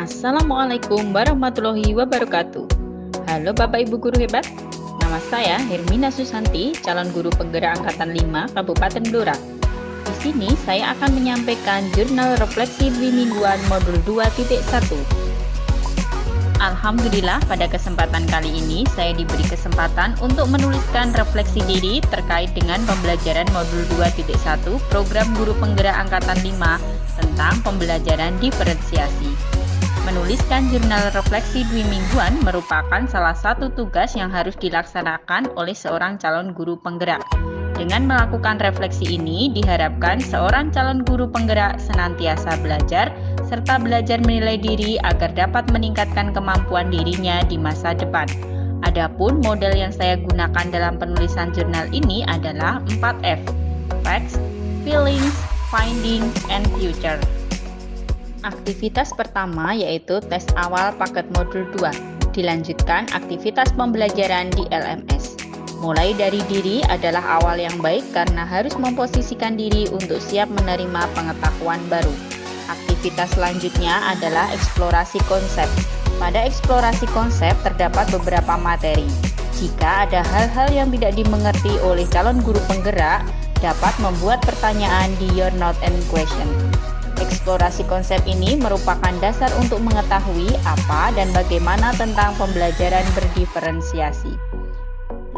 Assalamualaikum warahmatullahi wabarakatuh. Halo Bapak Ibu Guru Hebat, nama saya Hermina Susanti, calon guru penggerak Angkatan 5 Kabupaten Blora. Di sini saya akan menyampaikan jurnal refleksi mingguan modul 2.1. Alhamdulillah, pada kesempatan kali ini saya diberi kesempatan untuk menuliskan refleksi diri terkait dengan pembelajaran modul 2.1 program guru penggerak Angkatan 5 tentang pembelajaran diferensiasi. Menuliskan jurnal refleksi mingguan merupakan salah satu tugas yang harus dilaksanakan oleh seorang calon guru penggerak. Dengan melakukan refleksi ini, diharapkan seorang calon guru penggerak senantiasa belajar serta belajar menilai diri agar dapat meningkatkan kemampuan dirinya di masa depan. Adapun model yang saya gunakan dalam penulisan jurnal ini adalah 4F: Facts, Feelings, Finding, and Future. Aktivitas pertama yaitu tes awal paket modul 2. Dilanjutkan aktivitas pembelajaran di LMS. Mulai dari diri adalah awal yang baik karena harus memposisikan diri untuk siap menerima pengetahuan baru. Aktivitas selanjutnya adalah eksplorasi konsep. Pada eksplorasi konsep terdapat beberapa materi. Jika ada hal-hal yang tidak dimengerti oleh calon guru penggerak, dapat membuat pertanyaan di Your Note and Question. Eksplorasi konsep ini merupakan dasar untuk mengetahui apa dan bagaimana tentang pembelajaran berdiferensiasi.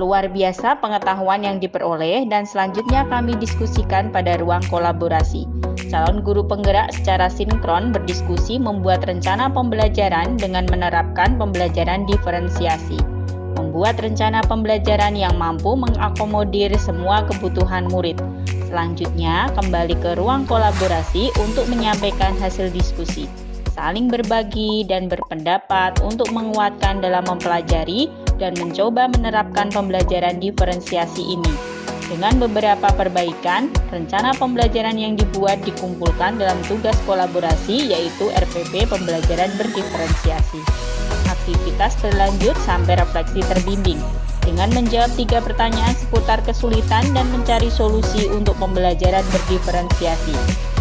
Luar biasa pengetahuan yang diperoleh dan selanjutnya kami diskusikan pada ruang kolaborasi. Calon guru penggerak secara sinkron berdiskusi membuat rencana pembelajaran dengan menerapkan pembelajaran diferensiasi. Membuat rencana pembelajaran yang mampu mengakomodir semua kebutuhan murid. Selanjutnya kembali ke ruang kolaborasi untuk menyampaikan hasil diskusi. Saling berbagi dan berpendapat untuk menguatkan dalam mempelajari dan mencoba menerapkan pembelajaran diferensiasi ini. Dengan beberapa perbaikan, rencana pembelajaran yang dibuat dikumpulkan dalam tugas kolaborasi yaitu RPP pembelajaran berdiferensiasi. Aktivitas berlanjut sampai refleksi terbimbing dengan menjawab 3 pertanyaan seputar kesulitan dan mencari solusi untuk pembelajaran berdiferensiasi.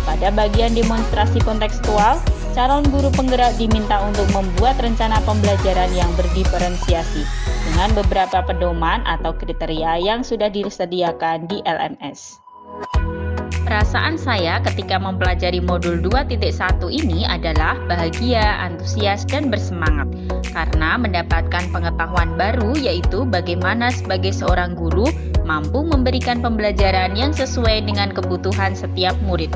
Pada bagian demonstrasi kontekstual, calon guru penggerak diminta untuk membuat rencana pembelajaran yang berdiferensiasi dengan beberapa pedoman atau kriteria yang sudah disediakan di LMS. Perasaan saya ketika mempelajari modul 2.1 ini adalah bahagia, antusias, dan bersemangat karena mendapatkan pengetahuan baru yaitu bagaimana sebagai seorang guru mampu memberikan pembelajaran yang sesuai dengan kebutuhan setiap murid.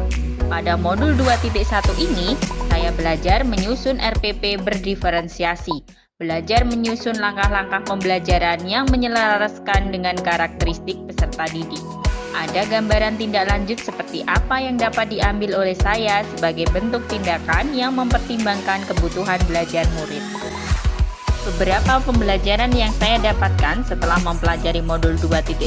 Pada modul 2.1 ini, saya belajar menyusun RPP berdiferensiasi, belajar menyusun langkah-langkah pembelajaran yang menyelaraskan dengan karakteristik peserta didik. Ada gambaran tindak lanjut seperti apa yang dapat diambil oleh saya sebagai bentuk tindakan yang mempertimbangkan kebutuhan belajar murid. Beberapa pembelajaran yang saya dapatkan setelah mempelajari modul 2.1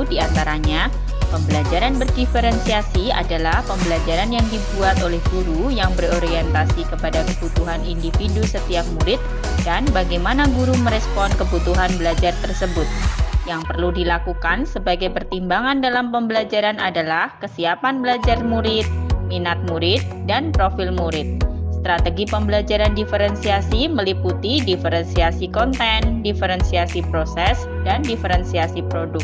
diantaranya, pembelajaran berdiferensiasi adalah pembelajaran yang dibuat oleh guru yang berorientasi kepada kebutuhan individu setiap murid dan bagaimana guru merespon kebutuhan belajar tersebut. Yang perlu dilakukan sebagai pertimbangan dalam pembelajaran adalah kesiapan belajar murid, minat murid, dan profil murid. Strategi pembelajaran diferensiasi meliputi diferensiasi konten, diferensiasi proses, dan diferensiasi produk.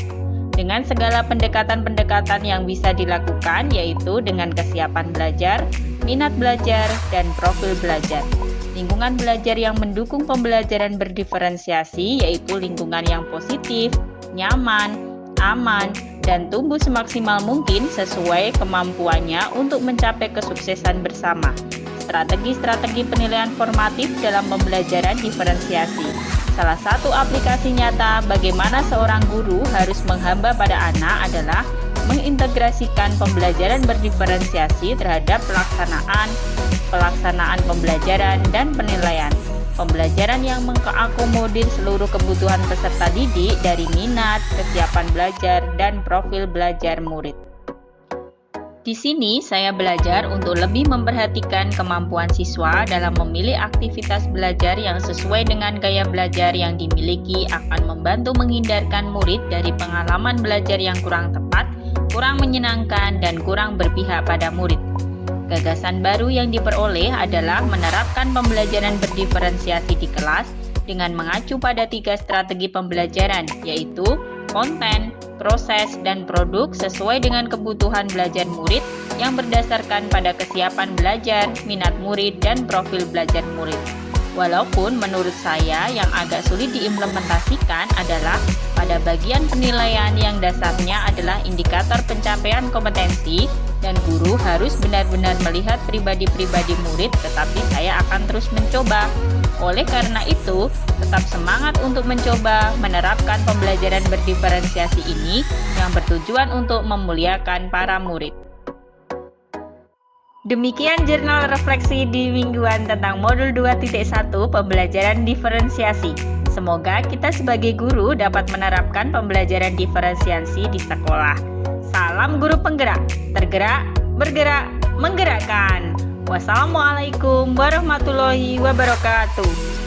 Dengan segala pendekatan-pendekatan yang bisa dilakukan yaitu dengan kesiapan belajar, minat belajar, dan profil belajar. Lingkungan belajar yang mendukung pembelajaran berdiferensiasi yaitu lingkungan yang positif, nyaman, aman, dan tumbuh semaksimal mungkin sesuai kemampuannya untuk mencapai kesuksesan bersama. Strategi-strategi penilaian formatif dalam pembelajaran diferensiasi. Salah satu aplikasi nyata bagaimana seorang guru harus menghamba pada anak adalah mengintegrasikan pembelajaran berdiferensiasi terhadap pelaksanaan pembelajaran dan penilaian. Pembelajaran yang mengakomodir seluruh kebutuhan peserta didik dari minat, kesiapan belajar, dan profil belajar murid. Di sini saya belajar untuk lebih memperhatikan kemampuan siswa dalam memilih aktivitas belajar yang sesuai dengan gaya belajar yang dimiliki akan membantu menghindarkan murid dari pengalaman belajar yang kurang tepat, kurang menyenangkan, dan kurang berpihak pada murid. Gagasan baru yang diperoleh adalah menerapkan pembelajaran berdiferensiasi di kelas dengan mengacu pada 3 strategi pembelajaran, yaitu konten, proses, dan produk sesuai dengan kebutuhan belajar murid yang berdasarkan pada kesiapan belajar, minat murid, dan profil belajar murid. Walaupun menurut saya yang agak sulit diimplementasikan adalah pada bagian penilaian yang dasarnya adalah indikator pencapaian kompetensi dan guru harus benar-benar melihat pribadi-pribadi murid, tetapi saya akan terus mencoba. Oleh karena itu, tetap semangat untuk mencoba menerapkan pembelajaran berdiferensiasi ini yang bertujuan untuk memuliakan para murid. Demikian jurnal refleksi di mingguan tentang modul 2.1 pembelajaran diferensiasi. Semoga kita sebagai guru dapat menerapkan pembelajaran diferensiasi di sekolah. Salam guru penggerak, tergerak, bergerak, menggerakkan. Wassalamualaikum warahmatullahi wabarakatuh.